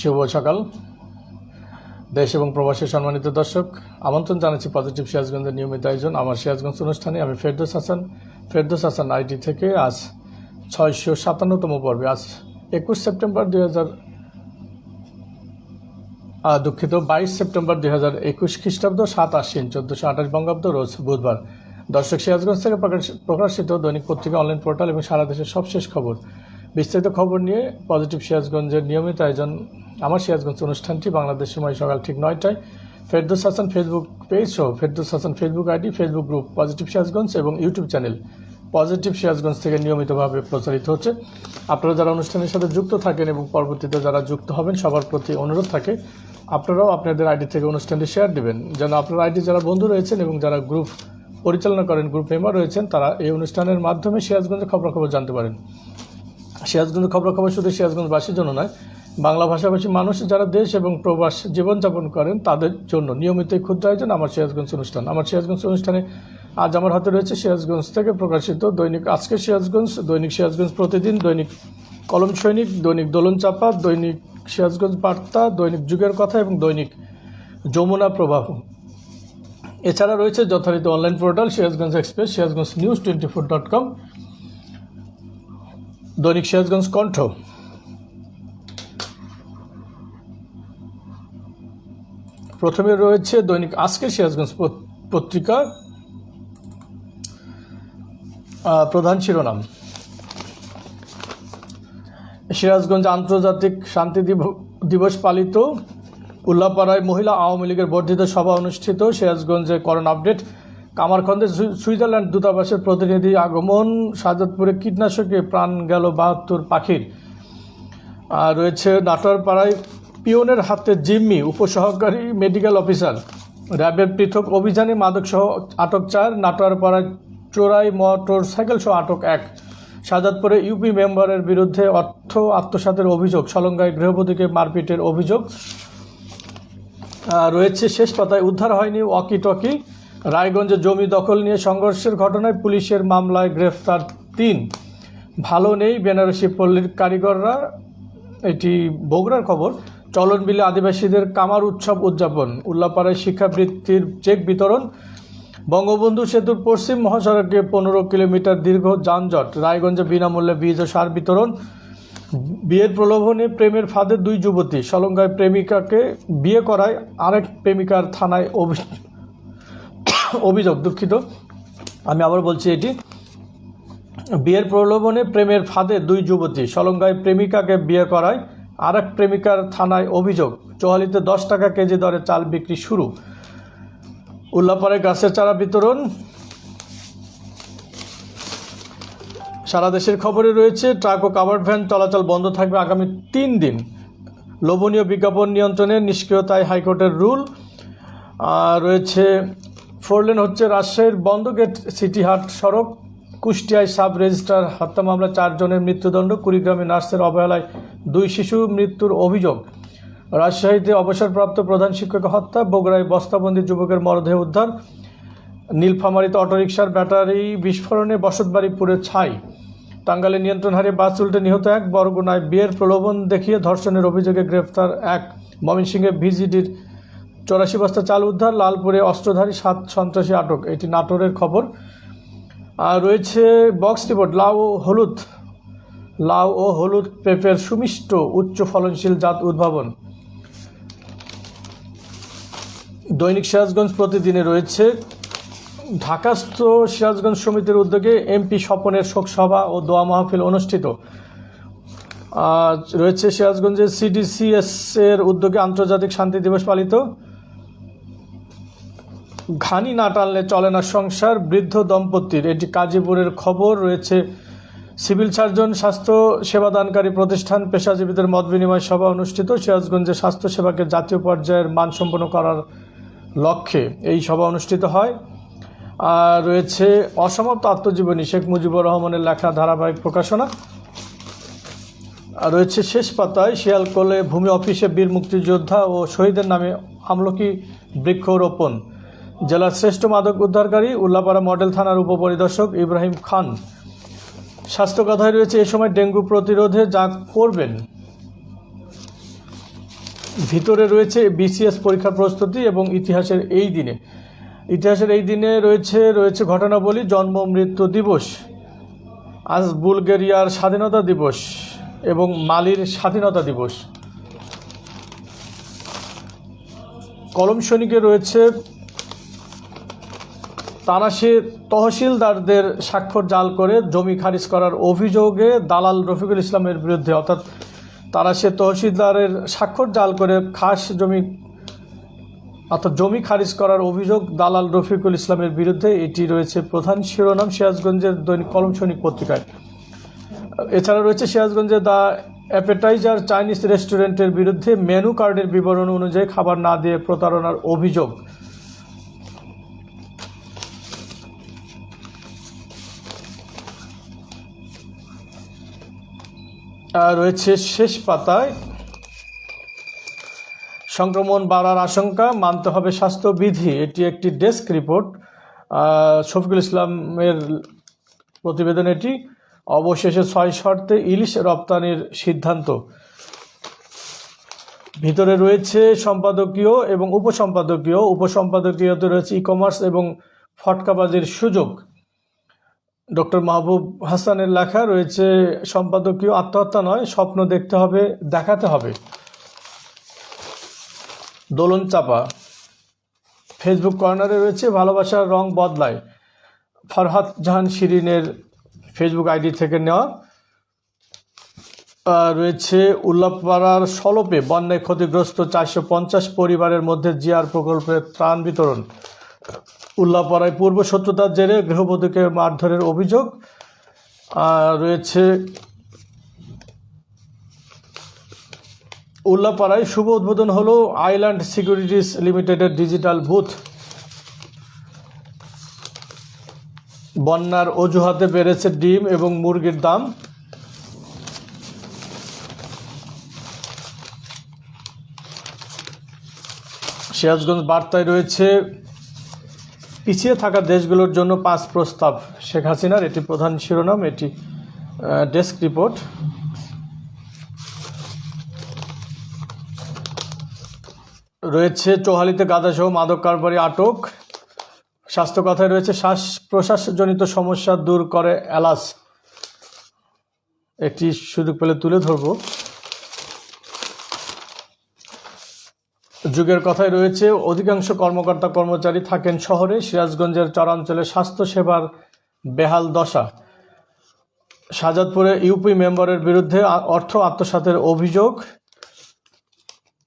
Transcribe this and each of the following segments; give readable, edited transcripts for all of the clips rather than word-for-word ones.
শুভ সকাল দেশ এবং প্রবাসী সম্মানিত দর্শক, আমন্ত্রণ জানাচ্ছি পজিটিভ সিরাজগঞ্জের নিয়মিত আয়োজন আমার সিরাজগঞ্জ অনুষ্ঠানে। আমি ফেরদৌস হাসান আইটি থেকে আজ 657তম পর্বে, আজ 21 সেপ্টেম্বর 22 সেপ্টেম্বর 2021 খ্রিস্টাব্দ, 7 আশ্বিন 1428 বঙ্গাব্দ, রোজ বুধবার। দর্শক, সিরাজগঞ্জ থেকে প্রকাশিত দৈনিক পত্রিকা, অনলাইন পোর্টাল এবং সারা দেশের সবশেষ খবর, বিস্তারিত খবর নিয়ে পজিটিভ সিরাজগঞ্জের নিয়মিত আয়োজন আমার সিরাজগঞ্জ অনুষ্ঠানটি বাংলাদেশ সময় সকাল ঠিক 9টায় ফেরদৌস হাসান ফেসবুক পেজ সহ Ferdous Hasan Facebook ID, Facebook group positive Sirajganj এবং ইউটিউব চ্যানেল পজিটিভ সিরাজগঞ্জ থেকে নিয়মিতভাবে প্রচারিত হচ্ছে। আপনারা যারা অনুষ্ঠানের সাথে যুক্ত থাকেন এবং পরবর্তীতে যারা যুক্ত হবেন, সবার প্রতি অনুরোধ থাকে আপনারাও আপনাদের আইডি থেকে অনুষ্ঠানটি শেয়ার দেবেন, যেন আপনার আইডি যারা বন্ধু রয়েছেন এবং যারা গ্রুপ পরিচালনা করেন, গ্রুপ মেম্বার রয়েছেন, তারা এই অনুষ্ঠানের মাধ্যমে সিরাজগঞ্জের খবরাখবর জানতে পারেন। সিরাজগঞ্জের খবরাখবর শুধু সিরাজগঞ্জবাসীর জন্য নয়, বাংলা ভাষাভাষী মানুষ যারা দেশ এবং প্রবাস জীবনযাপন করেন তাদের জন্য নিয়মিত ক্ষুদ্র আয়োজন আমার সিরাজগঞ্জ অনুষ্ঠান। আমার সিরাজগঞ্জ অনুষ্ঠানে আজ আমার হাতে রয়েছে সিরাজগঞ্জ থেকে প্রকাশিত দৈনিক আজকের সিরাজগঞ্জ, দৈনিক সিরাজগঞ্জ প্রতিদিন, দৈনিক কলম সৈনিক, দৈনিক দোলন চাপা, দৈনিক সিরাজগঞ্জ বার্তা, দৈনিক যুগের কথা এবং দৈনিক যমুনা প্রবাহ। এছাড়া রয়েছে যথারীতি online portal Sirajganj express, Sirajganj news 24.com, দৈনিক সিরাজগঞ্জ কণ্ঠ। প্রথমে রয়েছে দৈনিক আজকের সিরাজগঞ্জ পত্রিকা প্রধান শিরোনাম: সিরাজগঞ্জ আন্তর্জাতিক শান্তি দিবস পালিত, উল্লাপাড়ায় মহিলা আওয়ামী লীগের বর্ধিত সভা অনুষ্ঠিত, সিরাজগঞ্জে করোনা আপডেট, কামারখন্দে সুইজারল্যান্ড দূতাবাসের প্রতিনিধি আগমন, শাহজাদপুরে কীটনাশকে প্রাণ গেল 72 পাখির। রয়েছে নাটোয়ারপাড়ায় পিয়নের হাতে জিম্মি, উপসহকারী মেডিকেল অফিসার, র্যাবের পৃথক অভিযানে মাদকসহ আটক 4, নাটোয়ারপাড়ায় চোরাই মোটর সাইকেল সহ আটক 1, শাহজাদপুরে ইউপি মেম্বারের বিরুদ্ধে অর্থ আত্মসাতের অভিযোগ, সলঙ্গায় গৃহবধূকে মারপিটের অভিযোগ। রয়েছে শেষ পাতায় উদ্ধার হয়নি ওয়াকি টকি, রায়গঞ্জে জমি দখল নিয়ে সংঘর্ষের ঘটনায় পুলিশের মামলায় গ্রেফতার 3, ভালো নেই বেনারসি পল্লীর কারিগররা, এটি বগুড়ার খবর। চলন বিলে আদিবাসীদের কামার উৎসব উদযাপন, উল্লাপাড়ায় শিক্ষাবৃত্তির চেক বিতরণ, বঙ্গবন্ধু সেতুর পশ্চিম মহাসড়কে 15 কিলোমিটার দীর্ঘ যানজট, রায়গঞ্জে বিনামূল্যে বীজ ও সার বিতরণ, বিয়ের প্রলোভনে প্রেমের ফাঁদে 2 যুবতী, সলঙ্গায় প্রেমিকাকে বিয়ে করায় আরেক প্রেমিকার থানায় অভিযোগ। দুঃখিত, আমি আবার বলছি, এটি বিয়ের প্রলোভনে প্রেমের ফাঁদে 2 যুবতী, সলঙ্গায় প্রেমিকাকে বিয়ে করায় আরেক প্রেমিকার থানায় অভিযোগ। চোহালিতে 10 টাকা কেজি দরে চাল বিক্রি শুরু, উল্লাপাড়ায় গাছের চারা বিতরণ। সারা দেশের খবরে রয়েছে ট্রাক ও কাভার্ড ভ্যান চলাচল বন্ধ থাকবে আগামী 3 দিন, লোভনীয় বিজ্ঞাপন নিয়ন্ত্রণে নিষ্ক্রিয়তায় হাইকোর্টের রুল। রয়েছে 4 লেন হচ্ছে রাজশাহীর বন্দগেট সিটিহাট সড়ক, কুষ্টিয়ায় সাব রেজিস্ট্রার হত্যা মামলা 4 জনের মৃত্যুদণ্ড, কুড়িগ্রামে নার্সের অবহেলায় 2 শিশু মৃত্যুর অভিযোগ, রাজশাহীতে অবসরপ্রাপ্ত প্রধান শিক্ষক হত্যা, বগুড়ায় বস্তাবন্দি যুবকের মরদেহ উদ্ধার, নীলফামারীতে অটোরিকশার ব্যাটারি বিস্ফোরণে বসতবাড়ি পুড়ে ছাই, টাঙ্গাইলে নিয়ন্ত্রণ হারিয়ে বাস উল্টে নিহত 1, বরগুনায় বিয়ের প্রলোভন দেখিয়ে ধর্ষণের অভিযোগে গ্রেফতার 1, ময়মনসিংহে ভিজিডির 84 বস্তা চাল উদ্ধার, লালপুরে অস্ত্রধারী 7 সন্ত্রাসী আটক, এটি নাটোরের খবর। আর রয়েছে বক্স রিপোর্ট, লাউ ও হলুদ পেঁপের সুমিষ্ট উচ্চ ফলনশীল জাত উদ্ভাবন। দৈনিক সিরাজগঞ্জ প্রতিদিনে রয়েছে ঢাকাস্থ সিরাজগঞ্জ সমিতির উদ্যোগে এমপি স্বপনের শোকসভা ও দোয়া মাহফিল অনুষ্ঠিত। রয়েছে সিরাজগঞ্জের সিডিসিএস এর উদ্যোগে আন্তর্জাতিক শান্তি দিবস পালিত, ঘানি না টানলে চলে না সংসার, বৃদ্ধ দম্পতির, এটি গাজীপুরের খবর। রয়েছে সিভিল সার্জন, স্বাস্থ্য সেবাদানকারী প্রতিষ্ঠান, পেশাজীবীদের মত বিনিময় সভা অনুষ্ঠিত, সিরাজগঞ্জে স্বাস্থ্যসেবাকে জাতীয় পর্যায়ের মানসম্পন্ন করার লক্ষ্যে এই সভা অনুষ্ঠিত হয়। আর রয়েছে অসমাপ্ত আত্মজীবনী, শেখ মুজিবুর রহমানের লেখা ধারাবাহিক প্রকাশনা। আর রয়েছে শেষ পাতায় শিয়ালকোলে ভূমি অফিসে বীর মুক্তিযোদ্ধা ও শহীদের নামে আমলকি বৃক্ষরোপণ, জেলার শ্রেষ্ঠ মাদক উদ্ধারকারী উল্লাপাড়া মডেল থানার উপপরিদর্শক ইব্রাহিম খান। স্বাস্থ্য কথায় রয়েছে এ সময় ডেঙ্গু প্রতিরোধে যা করবেন। ভিতরে রয়েছে বিসিএস পরীক্ষার প্রস্তুতি এবং ইতিহাসের এই দিনে রয়েছে ঘটনাবলী, জন্ম মৃত্যু দিবস, আজ বুলগেরিয়ার স্বাধীনতা দিবস এবং মালির স্বাধীনতা দিবস। কলম সৈনিকে রয়েছে তানাশে তহসিলদারদের স্বাক্ষর জাল করে জমি খারিজ করার অভিযোগে দালাল রফিকুল ইসলামের বিরুদ্ধে, অর্থাৎ তানাশে তহসিলদারের স্বাক্ষর জাল করে জমি খারিজ করার অভিযোগ দালাল রফিকুল ইসলামের বিরুদ্ধে, এটি রয়েছে প্রধান শিরোনাম সিরাজগঞ্জের দৈনিক কলম সৈনিক পত্রিকায়। এছাড়া রয়েছে সিরাজগঞ্জে দ্য অ্যাপেটাইজার চাইনিজ রেস্টুরেন্টের বিরুদ্ধে মেনু কার্ডের বিবরণ অনুযায়ী খাবার না দিয়ে প্রতারণার অভিযোগ। রয়েছে শেষ পাতায় সংক্রমণ বাড়ার আশঙ্কা, মানতে হবে স্বাস্থ্যবিধি, এটি একটি ডেস্ক রিপোর্ট, শফিকুল ইসলামের প্রতিবেদন এটি। অবশেষে 6 শর্তে ইলিশ রপ্তানির সিদ্ধান্ত। ভিতরে রয়েছে সম্পাদকীয় এবং উপসম্পাদকীয়তে রয়েছে ই কমার্স এবং ফটকাবাজির সুযোগ। ডক্টর মাহবুব হাসানের লেখা রয়েছে সম্পাদকীয়, আত্মহত্যা নয়, স্বপ্ন দেখাতে হবে। দোলন চাপা। ফেসবুক কর্নারে রয়েছে ভালোবাসার রং বদলায়, ফরহাদ জাহান শিরিনের ফেসবুক আইডি থেকে নেওয়া। রয়েছে উল্লাপাড়ার সলপে বন্যায় ক্ষতিগ্রস্ত 450 পরিবারের মধ্যে জিআর প্রকল্পের ত্রাণ বিতরণ। উল্লাপাড়ায় পূর্ব শত্রুতার জেরে গৃহবধূকে মারধরের অভিযোগ। রয়েছে উল্লাপাড়ায় শুভ উদ্বোধন হলো আইল্যান্ড সিকিউরিটিজ লিমিটেডের ডিজিটাল বুথ। বন্যার অজুহাতে বেড়েছে ডিম এবং মুরগির দাম। সিরাজগঞ্জ বার্তায় রয়েছে পিছিয়ে থাকা দেশগুলোর জন্য 5 প্রস্তাব শেখ হাসিনার, এটি প্রধান শিরোনাম, এটি ডেস্ক রিপোর্ট। রয়েছে চৌহালিতে গাঁজাসহ মাদক কারবারি আটক। স্বাস্থ্য কথায় রয়েছে শ্বাস প্রশ্বাসজনিত সমস্যা দূর করে এলাচ, একটি সুযোগ পেলে তুলে ধরব। যুগের কথায় রয়েছে অধিকাংশ কর্মকর্তা কর্মচারী থাকেন শহরে, সিরাজগঞ্জের চরাঞ্চলে স্বাস্থ্যসেবার বেহাল দশা। শাহজাদপুরে ইউপি মেম্বারের বিরুদ্ধে অর্থ আত্মসাতের অভিযোগ।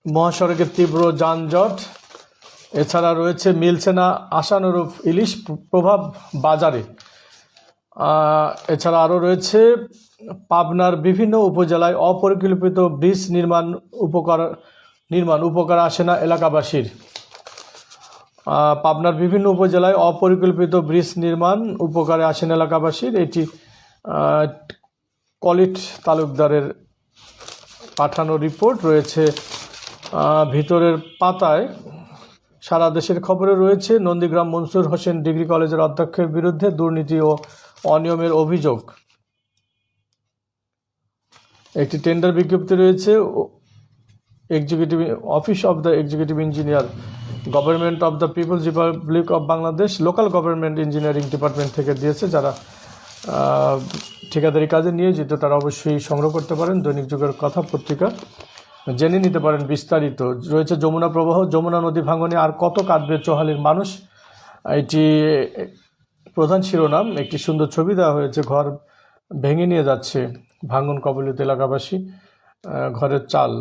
মহাসড়কে তীব্র যানজট। এছাড়া রয়েছে মিলছে না আশানুরূপ ইলিশ, প্রভাব বাজারে। এছাড়া আরও রয়েছে পাবনার বিভিন্ন উপজেলায় অপরিকল্পিত ব্রিজ নির্মাণ উপকার আসে না এলাকাবাসীর। পাবনার বিভিন্ন উপজেলায় অপরিকল্পিত ব্রিজ নির্মাণ উপকারে আসেন এলাকাবাসীর, এটি কলিট তালুকদারের পাঠানো রিপোর্ট। রয়েছে ভিতরের পাতায় সারা দেশের খবরে রয়েছে নন্দীগ্রাম মনসুর হোসেন ডিগ্রি কলেজের অধ্যক্ষের বিরুদ্ধে দুর্নীতি ও অনিয়মের অভিযোগ। একটি টেন্ডার বিজ্ঞপ্তি রয়েছে executive office of the executive engineer, government of the people's republic of Bangladesh, local government engineering department থেকে দিয়েছে। যারা ঠিকাদারি কাজে নিয়োজিত তারা অবশ্যই সংগ্রহ করতে পারেন দৈনিক যুগের কথা পত্রিকা, জেনে নিতে পারেন বিস্তারিত। রয়েছে যমুনা প্রবাহ, যমুনা নদী ভাঙনে আর কত কাঁদবে চৌহালির মানুষ, এটি প্রধান শিরোনাম। একটি সুন্দর ছবি দেওয়া হয়েছে, ঘর ভেঙে নিয়ে যাচ্ছে ভাঙন কবলিত এলাকাবাসী, ঘরের চাল।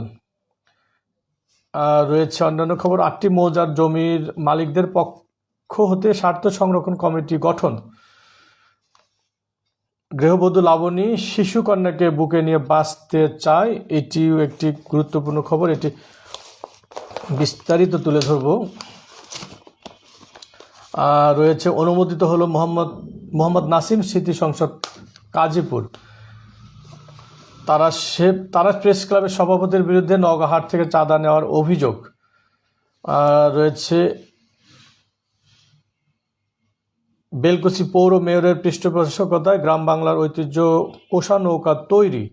রয়েছে অন্যান্য খবর, 8টি মৌজার জমির মালিকদের পক্ষ হতে স্বার্থ সংরক্ষণ কমিটি গঠন। গৃহবধূ লাবণী শিশু কন্যাকে বুকে নিয়ে বাঁচতে চায়, এটিও একটি গুরুত্বপূর্ণ খবর, এটি বিস্তারিত তুলে ধরব। রয়েছে অনুমোদিত হলো মোহাম্মদ নাসিম স্মৃতি সংসদ কাজীপুর। তারা প্রেস ক্লাবের সভাপতির বিরুদ্ধে নওগাঁ হাট থেকে চাঁদা নেওয়ার অভিযোগ। রয়েছে বেলকুচি পৌর মেয়রের পৃষ্ঠপোষকতায় গ্রাম বাংলার ঐতিহ্য কোষা নৌকা তৈরি।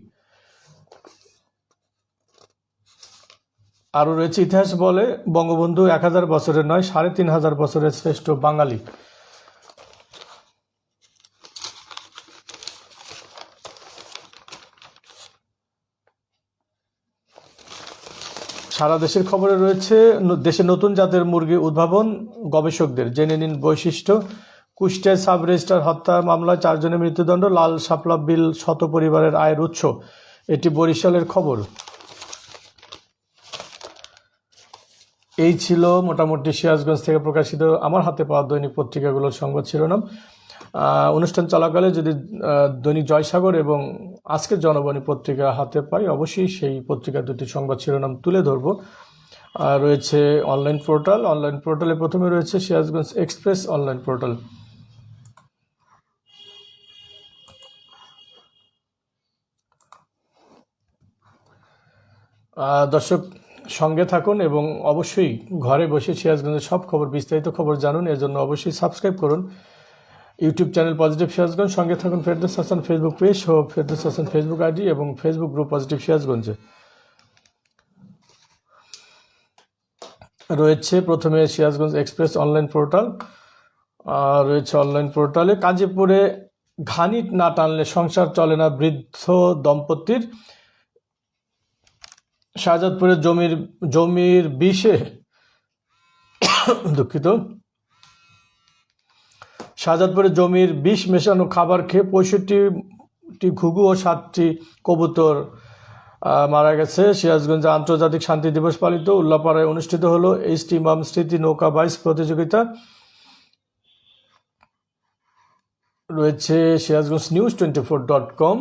আরও রয়েছে ইতিহাস বলে বঙ্গবন্ধু 1000 বছরের নয় 3500 বছরের শ্রেষ্ঠ বাঙালি। সারা দেশের খবরে রয়েছে দেশে নতুন জাতের মুরগি উদ্ভাবন গবেষকদের, জেনে নিন বৈশিষ্ট্য। কুষ্টিয়ায় সাব রেজিস্ট্রার হত্যা মামলায় 4 জনের মৃত্যুদণ্ড, লাল শাপলা বিল শত পরিবারের আয়ের উৎস। এটি বরিশালের খবর। এই ছিল মোটামুটি সিরাজগঞ্জ থেকে প্রকাশিত আমার হাতে পাওয়া দৈনিক পত্রিকাগুলোর সংবাদ শিরোনাম। অনুষ্ঠান চলাকালে যদি দৈনিক জয়সাগর এবং আজকের জনবাণী পত্রিকা হাতে পাই, অবশ্যই সেই পত্রিকা দুটি সংবাদ শিরোনাম তুলে ধরব। রয়েছে অনলাইন পোর্টালে প্রথমে রয়েছে সিরাজগঞ্জ এক্সপ্রেস অনলাইন পোর্টাল। দর্শক সঙ্গে থাকুন এবং অবশ্যই ঘরে বসে সিরাজগঞ্জের সব খবর, বিস্তারিত খবর জানুন। এজন্য অবশ্যই সাবস্ক্রাইব করুন ইউটিউব চ্যানেল পজিটিভ সিরাজগঞ্জ। সঙ্গে থাকুন ফেরদৌস হাসান ফেসবুক পেজ ও ফেরদৌস হাসান ফেসবুক আইডি এবং ফেসবুক গ্রুপ পজিটিভ সিরাজগঞ্জে। রয়েছে প্রথমে সিরাজগঞ্জ এক্সপ্রেস অনলাইন পোর্টাল। রয়েছে অনলাইন পোর্টালে কাজীপুরে ঘানি না টানলে সংসার চলে না বৃদ্ধ দম্পতির। শাহজাদপুরে জমির বিষে শাহজাদপুরে জমির বিষ মেশানো খাবার খেয়ে 65টি ঘুঘু ও 7টি কবুতর মারা গেছে। সিরাজগঞ্জে আন্তর্জাতিক শান্তি দিবস পালিত। উল্লাপাড়ায় অনুষ্ঠিত হলো এইচ টি ইমাম স্মৃতি নৌকা বাইচ প্রতিযোগিতা। রয়েছে সিরাজগঞ্জ নিউজ 24.com।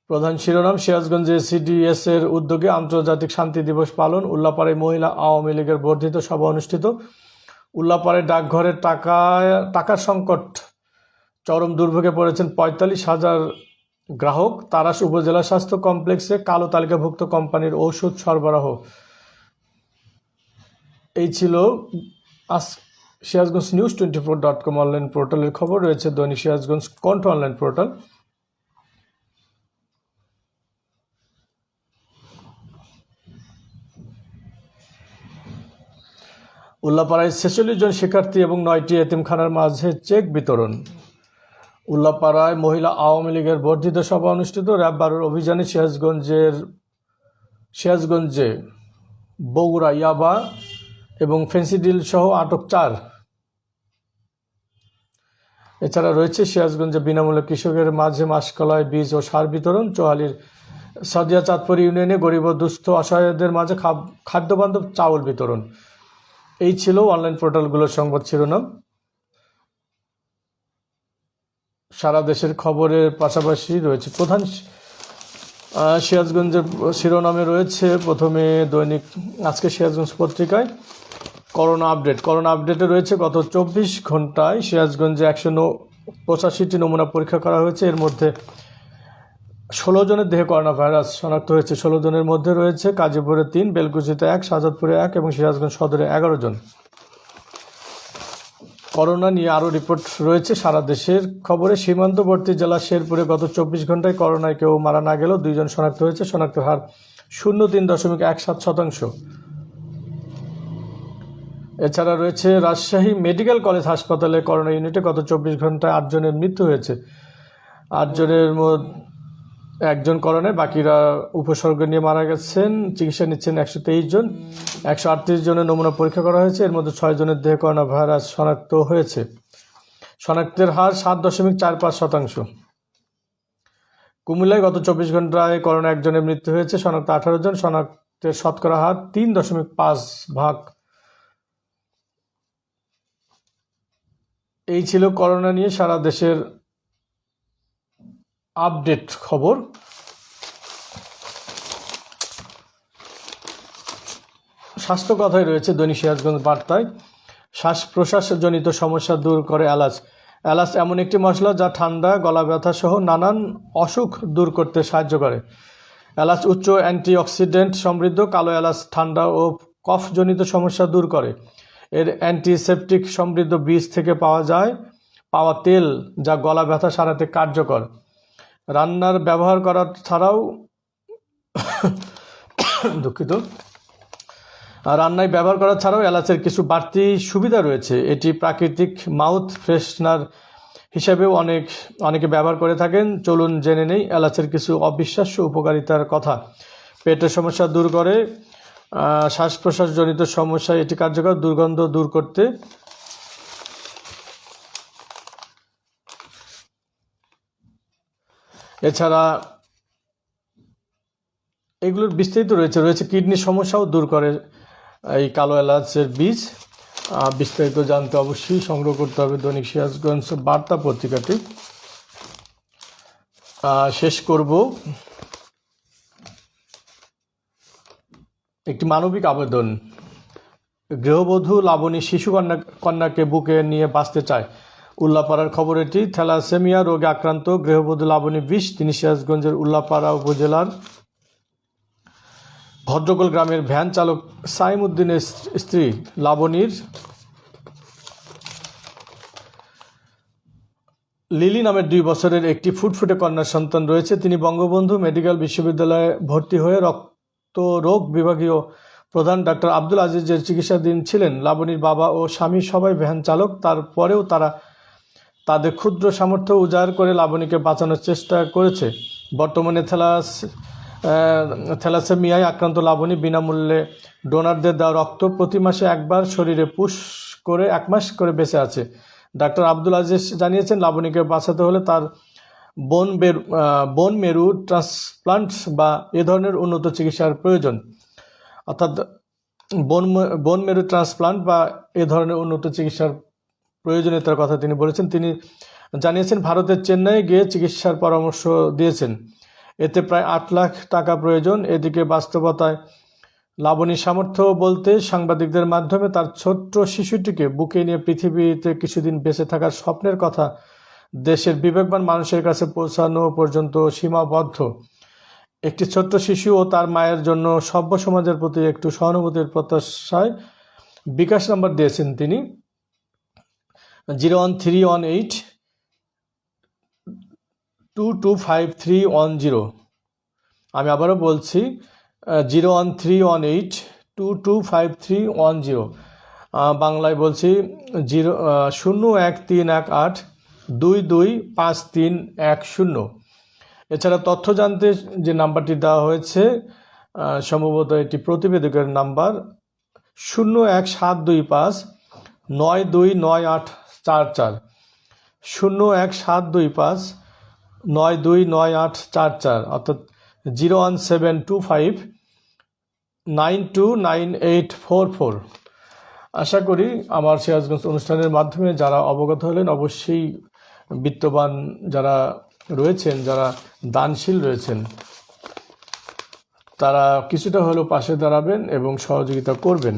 প্রধান শিরোনাম, সিরাজগঞ্জে সিডিএস এর উদ্যোগে আন্তর্জাতিক শান্তি দিবস পালন। উল্লাপাড়ায় মহিলা আওয়ামী লীগের বর্ধিত সভা অনুষ্ঠিত। উল্লাপাড়ায় ডাকঘরের টাকার সংকট, চরম দুর্ভোগে পড়েছেন 45,000 গ্রাহক। তারাস উপজেলা স্বাস্থ্য কমপ্লেক্সে কালো তালিকাভুক্ত কোম্পানির ঔষধ সরবরাহ। এই ছিল সিরাজগঞ্জ নিউজ 24.com অনলাইন পোর্টালের খবর। রয়েছে দৈনিক সিরাজগঞ্জ কণ্ঠ অনলাইন পোর্টাল। উল্লাপাড়ায় 46 জন শিক্ষার্থী এবং 9টি এতিমখানার মাঝে চেক বিতরণ। উল্লাপাড়ায় মহিলা আওয়ামী লীগের বর্ধিত সভা অনুষ্ঠিত। র্যাব 12 অভিযানে সিরাজগঞ্জে বগুড়া ইয়াবা এবং ফেন্সিডিল সহ আটক 4। এছাড়া রয়েছে সিরাজগঞ্জে বিনামূল্যে কৃষকের মাঝে মাসকলাই বীজ ও সার বিতরণ। চোহালির সাদিয়া চাঁদপুর ইউনিয়নে গরিব ও দুস্থ অসহায়দের মাঝে খাদ্যবান্ধব চাউল বিতরণ। এই ছিল অনলাইন পোর্টালগুলোর সংবাদ শিরোনাম। সারা দেশের খবরের পাশাপাশি রয়েছে প্রধান সিরাজগঞ্জের শিরোনামে রয়েছে প্রথমে দৈনিক আজকে সিরাজগঞ্জ পত্রিকায় করোনা আপডেটে রয়েছে গত 24 ঘন্টায় সিরাজগঞ্জে 185টি নমুনা পরীক্ষা করা হয়েছে। এর মধ্যে 16 জনের দেহে করোনা ভাইরাস শনাক্ত হয়েছে। 16 জনের মধ্যে রয়েছে কাজীপুরে 3, বেলকুচিতে 1, শাহজাদপুরে 1 এবং সিরাজগঞ্জ সদরে 11 জন। করোনা নিয়ে আরও রিপোর্ট রয়েছে সারা দেশের খবরে। সীমান্তবর্তী জেলা শেরপুরে গত 24 ঘন্টায় করোনায় কেউ মারা না গেলেও 2 জন শনাক্ত হয়েছে। শনাক্তের হার 0.17%। এছাড়া রয়েছে রাজশাহী মেডিকেল কলেজ হাসপাতালে করোনা ইউনিটে গত 24 ঘন্টায় 8 জনের মৃত্যু হয়েছে। 8 জনের মধ্যে 1 জন করোনায়, বাকিরা উপসর্গ নিয়ে মারা গেছেন। চিকিৎসা নিচ্ছেন 123 জন। 138 জনের নমুনা পরীক্ষা করা হয়েছে। এর মধ্যে 6 জনের দেহে করোনা ভাইরাস শনাক্ত হয়েছে। শনাক্তের হার 7.45%। কুমিল্লায় গত 24 ঘন্টায় করোনা 1 জনের মৃত্যু হয়েছে। শনাক্ত 18 জন। শনাক্তের শতকরা হার 3.5%। এই ছিল করোনা নিয়ে সারা দেশের আপডেট খবর। স্বাস্থ্য কথায় রয়েছে দৈনিক সিরাজগঞ্জ বার্তায়। শ্বাস প্রশ্বাসজনিত সমস্যা দূর করে এলাচ। এলাচ এমন একটি মশলা যা ঠান্ডা, গলা ব্যথা সহ নানান অসুখ দূর করতে সাহায্য করে। এলাচ উচ্চ অ্যান্টিঅক্সিডেন্ট সমৃদ্ধ। কালো এলাচ ঠান্ডা ও কফজনিত সমস্যা দূর করে। এর অ্যান্টিসেপটিক সমৃদ্ধ বীজ থেকে পাওয়া তেল যা গলা ব্যথা সারাতে কার্যকর। রান্নার ব্যবহার করা ছাড়াও দুঃখিত। রান্নায় ব্যবহার করা ছাড়াও এলাচের কিছু বাড়তি সুবিধা রয়েছে। এটি প্রাকৃতিক মাউথ ফ্রেশনার হিসেবেও অনেকে ব্যবহার করে থাকেন। চলুন জেনে নেই এলাচের কিছু অবিশ্বাস্য উপকারিতার কথা। পেটের সমস্যা দূর করে, শ্বাস প্রশ্বাসজনিত সমস্যায় এটি কার্যকর, দুর্গন্ধ দূর করতে। এছাড়া এগুলোর বিস্তারিত রয়েছে কিডনির সমস্যাও দূর করে এই কালো এলাচের বীজ। বিস্তারিত জানতে অবশ্যই সংগ্রহ করতে হবে দৈনিক সিরাজগঞ্জ বার্তা পত্রিকাটি। শেষ করব একটি মানবিক আবেদন। গৃহবধূ লাবণী শিশু কন্যাকে বুকে নিয়ে বাঁচতে চায়। উল্লাপাড়ার খবর এটি। থ্যালাসেমিয়া রোগে আক্রান্ত গৃহবধূ লাবণী 20, তিনি সিরাজগঞ্জের উল্লাপাড়া উপজেলার ভদ্রকোল গ্রামের ভ্যান চালক সাইম উদ্দিনের স্ত্রী লাবণীর লিলি নামের 2 বছরের একটি ফুটফুটে কন্যা সন্তান রয়েছে। তিনি বঙ্গবন্ধু মেডিকেল বিশ্ববিদ্যালয়ে ভর্তি হয়ে রক্তরোগ বিভাগীয় প্রধান ডাক্তার আব্দুল আজিজের চিকিৎসাধীন ছিলেন। লাবণীর বাবা ও স্বামী সবাই ভ্যান চালক, তারপরেও তারা তাদের ক্ষুদ্র সামর্থ্য উজাড় করে লাবণীকে বাঁচানোর চেষ্টা করেছে। বর্তমানে থ্যালাসেমিয়ায় আক্রান্ত লাবণী বিনামূল্যে ডোনারদের দেওয়া রক্ত প্রতি মাসে একবার শরীরে পুশ করে 1 মাস করে বেঁচে আছে। ডাক্তার আব্দুল আজিজ জানিয়েছেন, লাবণীকে বাঁচাতে হলে তার বোন মেরু ট্রান্সপ্লান্ট বা এ ধরনের উন্নত চিকিৎসার প্রয়োজন। অর্থাৎ বোন মেরু ট্রান্সপ্লান্ট বা এ ধরনের উন্নত চিকিৎসার প্রয়োজনীয়তার কথা তিনি বলেছেন। তিনি জানিয়েছেন, ভারতের চেন্নাই গিয়ে চিকিৎসার পরামর্শ দিয়েছেন। এতে প্রায় 8 লাখ টাকা প্রয়োজন। এদিকে বাস্তবতায় লাবণীর সামর্থ্য বলতে সাংবাদিকদের মাধ্যমে তার ছোট্ট শিশুটিকে বুকে নিয়ে পৃথিবীতে কিছুদিন বেঁচে থাকার স্বপ্নের কথা দেশের বিবেকবান মানুষের কাছে পৌঁছানো পর্যন্ত সীমাবদ্ধ। একটি ছোট্ট শিশু ও তার মায়ের জন্য সভ্য সমাজের প্রতি একটু সহানুভূতির প্রত্যাশায় বিকাশ নাম্বার দিয়েছেন তিনি 01318 225310। আমি আবারও বলছি 01318 225310। বাংলায় বলছি 01318 225310। এছাড়া তথ্য জানতে যে নাম্বারটি দেওয়া হয়েছে সম্ভবত এটি প্রতিবেদকের নাম্বার 01725 929844 01725 929844 অর্থাৎ 01725 929844। আশা করি আমার সিরাজগঞ্জ অনুষ্ঠানের মাধ্যমে যারা অবগত হলেন, অবশ্যই বিত্তবান যারা রয়েছেন, যারা দানশীল রয়েছেন, তারা কিছুটা হলেও পাশে দাঁড়াবেন এবং সহযোগিতা করবেন।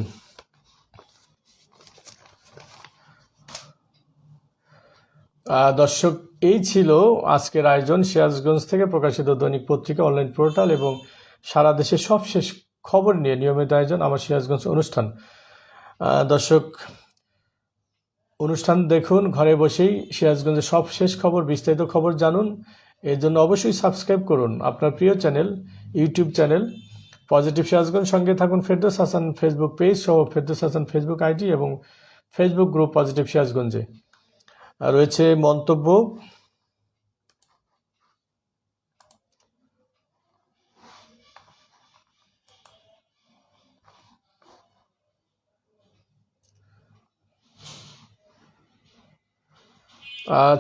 দর্শক, এই ছিল আজকের আয়োজন। সিরাজগঞ্জ থেকে প্রকাশিত দৈনিক পত্রিকা, অনলাইন পোর্টাল এবং সারা দেশের সবশেষ খবর নিয়ে নিয়মিত আয়োজন আমার সিরাজগঞ্জ অনুষ্ঠান। দর্শক, অনুষ্ঠান দেখুন, ঘরে বসেই সিরাজগঞ্জের সবশেষ খবর, বিস্তারিত খবর জানুন। এর জন্য অবশ্যই সাবস্ক্রাইব করুন আপনার প্রিয় channel, YouTube channel positive Sirajganj. সঙ্গে থাকুন ফেরদৌস হাসান ফেসবুক পেজ সহ ফেরদৌস হাসান ফেসবুক আইডি এবং ফেসবুক গ্রুপ পজিটিভ সিরাজগঞ্জে রয়েছে মন্তব্য।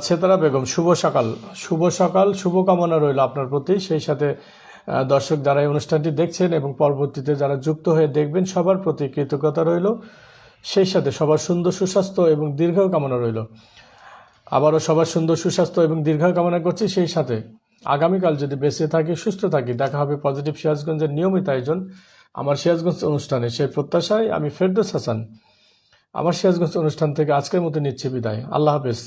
ছেতারা বেগম, শুভ সকাল, শুভকামনা রইল আপনার প্রতি। সেই সাথে দর্শক যারা এই অনুষ্ঠানটি দেখছেন এবং পরবর্তীতে যারা যুক্ত হয়ে দেখবেন, সবার প্রতি কৃতজ্ঞতা রইল। সেই সাথে সবার সুন্দর সুস্বাস্থ্য এবং দীর্ঘায়ু কামনা রইল। আবারও সবার সুন্দর সুস্বাস্থ্য এবং দীর্ঘায়ু কামনা করছি। সেই সাথে আগামীকাল যদি বেঁচে থাকি, সুস্থ থাকি, দেখা হবে পজিটিভ সিরাজগঞ্জের নিয়মিত আয়োজন আমার সিরাজগঞ্জ অনুষ্ঠানে। সেই প্রত্যাশায় আমি ফেরদৌস হাসান আমার সিরাজগঞ্জ অনুষ্ঠান থেকে আজকের মতো নিচ্ছি বিদায়। আল্লাহ হাফেজ।